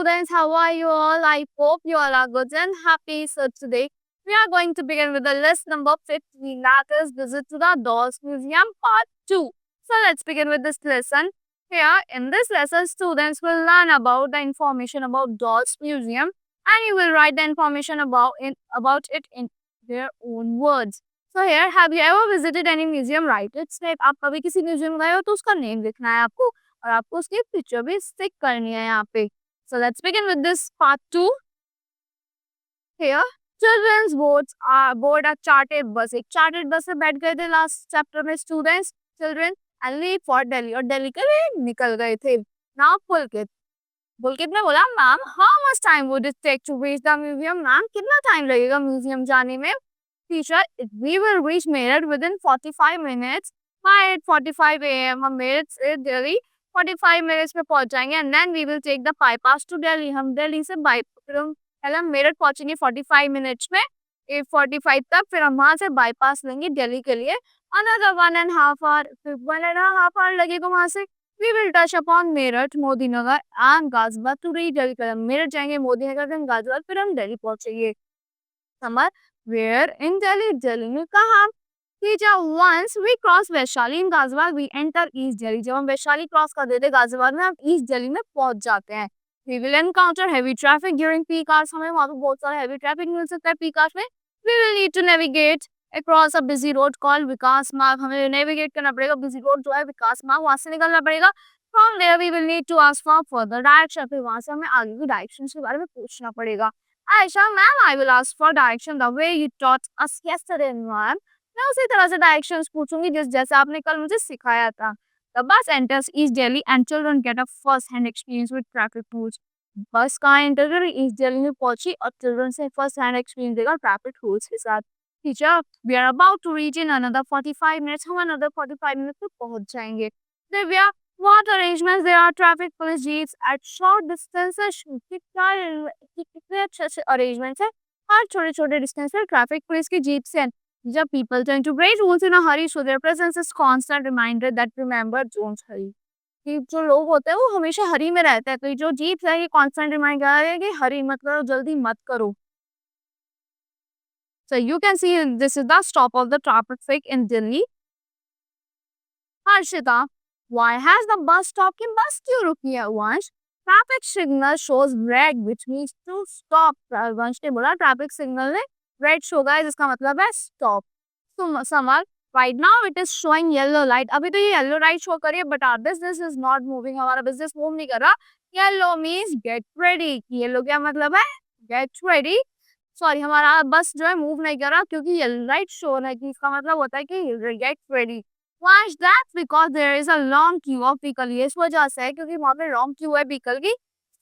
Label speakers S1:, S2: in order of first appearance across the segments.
S1: students, how are you all? I hope you all are good and happy. So today we are going to begin with the list number 15, that is Visit to the Dolls Museum Part 2. So let's begin with this lesson. Here in this lesson, students will learn about the information about Dolls Museum and you will write the information about it in their own words. So here, have you ever visited any museum? Write its name. आप कभी किसी museum गए हो तो उसका name लिखना है आपको और आपको उसकी पिक्चर भी स्टिक करनी है यहाँ पे. So let's begin with this part 2. Here, children's board a chartered bus. एक chartered bus में बैठ गए थे last chapter में students, children and leave for Delhi और दिल्ली के लिए निकल गए थे. Now पुलकित ने बोला ma'am how much time would it take to reach the museum? Ma'am कितना टाइम लगेगा म्यूजियम जाने में? Teacher, we will reach Meerut within 45 minutes. By 8:45 a.m. हम मेरठ से दिल्ली 45 मिनट्स में पहुंच जाएंगे and then we will take the bypass to Delhi. हम दिल्ली से पहले हम मेरठ पहुंचेंगे 45 मिनट्स में 8:45 तक. फिर हम वहां से बाईपास लेंगे दिल्ली के लिए. अनदर 1.5 आवर, फिर 1.5 आवर लगेगा वहां से. We will touch upon Meerut, Modinagar and Ghaziabad to reach Delhi. हम मेरठ जाएंगे, मोदीनगर, फिर गाजियाबाद, फिर हम दिल्ली पहुंचेंगे. समझ? Where in Delhi? Delhi में कहाँ? Teacher, once we cross Vaishali in Ghaziabad, we enter East Delhi. जब हम वैशाली क्रॉस कर देते गाजियाबाद में, हम ईस्ट दिल्ली में पहुंच जाते हैं. We will encounter heavy traffic during peak hours. हमें वहाँ पे बहुत सारा heavy traffic मिल सकता है peak hours में. We will need to navigate across a busy road called विकास मार्ग. हमें navigate करना पड़ेगा busy road जो है विकास मार्ग, वहाँ से निकलना पड़ेगा. From there we will need to ask for further direction. फिर वहाँ से हमें आगे की डायरेक्शन के बारे में पूछना पड़ेगा. Aisha, ma'am, I will ask for direction the way you taught us yesterday, ma'am. मैं उसी तरह से डायरेक्शंस पूछूंगी जैसे आपने कल मुझे सिखाया था. The bus enters East Delhi and children get a first-hand experience with traffic rules. बस कहाँ एंटर करी? ईस्ट दिल्ली में पहुंची और चिल्ड्रन से फर्स्ट हैंड एक्सपीरियंस देगा ट्रैफिक रूल्स के साथ. Teacher, we are about to reach in another 45 minutes. हम another 45 minutes में पहुंच जाएंगे. Divya, what arrangements there are? Traffic police jeeps at short distances. कितने अच्छे arrangements है हर छोटे छोटे डिस्टेंस पर ट्रैफिक पुलिस की जीप से. जब people tend to break rules in a hurry, so their presence is constant reminder that remember don't hurry. कि जो लोग होते हैं वो हमेशा हरी में रहते हैं, तो जो जीप है ये कांस्टेंट रिमाइंडर है कि हरी मत करो, जल्दी मत करो. So you can see this is the stop of the traffic in Delhi. Harshita, why has the bus stopped? कि बस क्यों रुकी है? वंश, traffic signal shows red which means to stop. वंश ने बोला ट्रैफिक सिग्नल ने रेड शो का है जिसका मतलब है स्टॉप. तो summer, right now it is showing yellow light. अभी तो ये yellow light शो कर रही है but our business is not moving. हमारा बिजनेस मूव नहीं कर रहा. Yellow means get ready. Yellow क्या मतलब है? Get ready. सॉरी, हमारा बस जो है मूव नहीं कर रहा क्योंकि येलो लाइट शो है कि इसका मतलब होता है कि get ready. Why is that? Because there is a long queue of vehicle. ये इस वजह से है क्योंकि वहाँ पे long queue है vehicle की.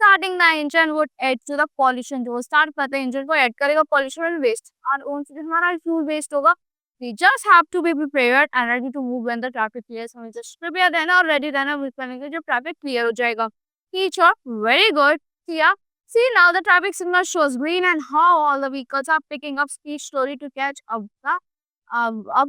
S1: Starting the engine would add to the pollution. जो start करते हैं engine को add करेगा pollution and waste. और उनसे हमारा fuel waste होगा. We just have to be prepared and ready to move when the traffic clears. हमें just prepare रहना और ready रहना move करने के जब traffic clear हो जाएगा. Teacher, very good. Tia, see now the traffic signal shows green and how all the vehicles are picking up speed slowly to catch up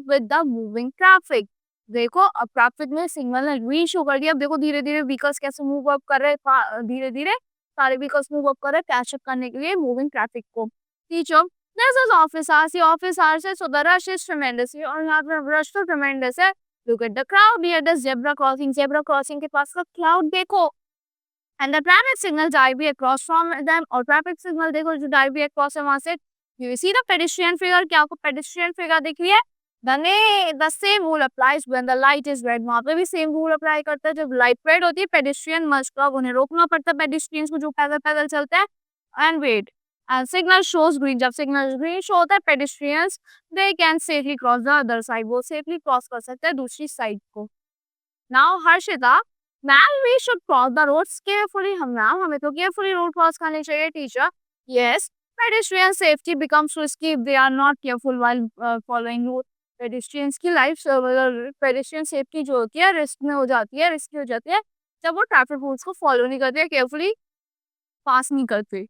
S1: with the moving traffic. देखो अब traffic में signal ने green show कर दिया. अब देखो धीरे धीरे व्हीकल्स कैसे मूव अप कर रहे हैं, धीरे धीरे सारे व्हीकल्स मूव अप कर रहे हैं कैच अप करने के लिए मूविंग ट्रैफिक को. Teacher, this is office hours. ये office hours है, so the rush is tremendous. और यहाँ पे rush तो tremendous है. Look at the crowd near the zebra crossing. Zebra crossing के पास का crowd देखो. And the traffic signal directly across from them. और traffic signal देखो जो directly across है वहाँ से. You see the pedestrian figure? क्या आपको pedestrian figure दिख रही है? The same rule applies when the light is red. वहाँ पे भी same rule apply करता है. जब light red होती है pedestrian must stop. उन्हें रोकना पड़ता है pedestrians को जो पैदल पैदल चलते हैं. And wait. And signal shows green. जब signal green show होता है pedestrians they can safely cross the other side. वो safely cross कर सकते हैं दूसरी side को. Now Harshita, ma'am, we should cross the roads carefully. हमें तो carefully road cross करनी चाहिए. Teacher, yes. Pedestrian safety becomes risky if they are not careful while following road. Pedestrians की लाइफ पेडिस्ट्रियन सेफ्टी जो होती है risk में हो जाती है, रिस्की हो जाती है जब वो ट्रैफिक रूल्स को फॉलो नहीं करते, केयरफुली पास नहीं करते.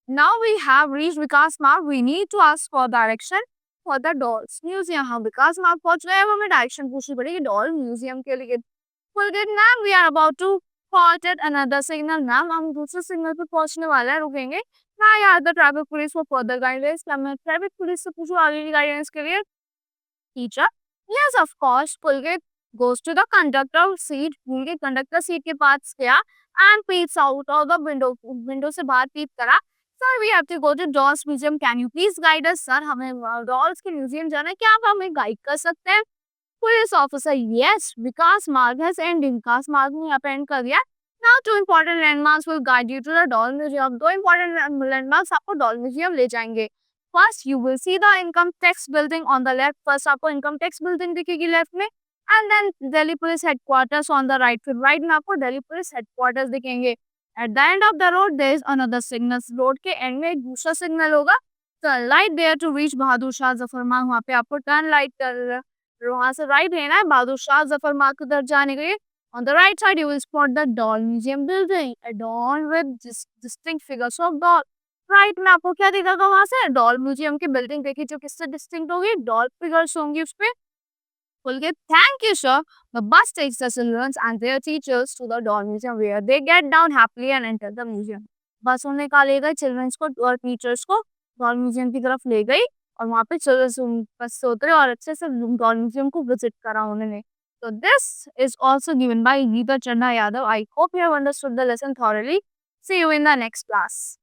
S1: Now we have reached Vikas Marg. We need to ask for direction for the dolls museum. हम विकास मार्ग पहुंच गए, हमें डायरेक्शन पूछनी पड़ेगी डॉल म्यूजियम के लिए. फुलगेट ma'am, we are about to halt at another signal. Ma'am हम दूसरे सिग्नल पे पहुंचने वाला है, रुकेंगे. मैं यार the traffic police for further guidance. क्या मैं ट्रैफिक पुलिस से पूछूं आगे की गाइडेंस के लिए? Teacher, yes of course. Pulkit goes to the conductor seat. Pulkit conductor seat के पास गया and peeps out of the window. Window से बाहर peep करा. Sir, we have to go to Dolls Museum. Can you please guide us? Sir, हमें Dolls के museum जाना है. क्या आप हमें गाइड कर सकते हैं? Police officer, yes, Vikas Marg has ended. Vikas Marg ने यहाँ पे end कर दिया. Now two important landmarks will guide you to the Doll Museum. दो important landmarks आपको Doll Museum ले जाएंगे. First, you will see the income tax building on the left. First, आपको income tax building दिखेगी left में. And then Delhi Police Headquarters on the right. फिर right में आपको Delhi Police Headquarters दिखेंगे. At the end of the road, there is another signal. Road के end में एक दूसरा signal होगा. Turn right there to reach Bahadur Shah Zafar Marg. वहाँ पे आपको turn right कर वहाँ से राइट लेना है बहादुर शाह जफर मार्ग की तरफ जाने के लिए. On the right side, you will spot the doll museum building, adorned with distinct figures of doll. Right में आपको क्या दिखेगा वहां से? डॉल म्यूजियम की बिल्डिंग देखी जो किससे डिस्टिंक्ट होगी? डॉल फिगर्स होंगी उस पे. बोल के thank you sir. The bus takes the children and their teachers to the doll museum where they get down happily and enter the museum. बस उन्हें कहा ले गई चिल्ड्रंस को और टीचर्स को डॉल म्यूजियम की तरफ ले गई और वहाँ पे चिल्ड्रंस बस से उतरे और अच्छे से डॉल म्यूजियम को विजिट करा उन्होंने. So this is also given by Geeta Channa Yadav. I hope you have understood the lesson thoroughly. See you in the next class.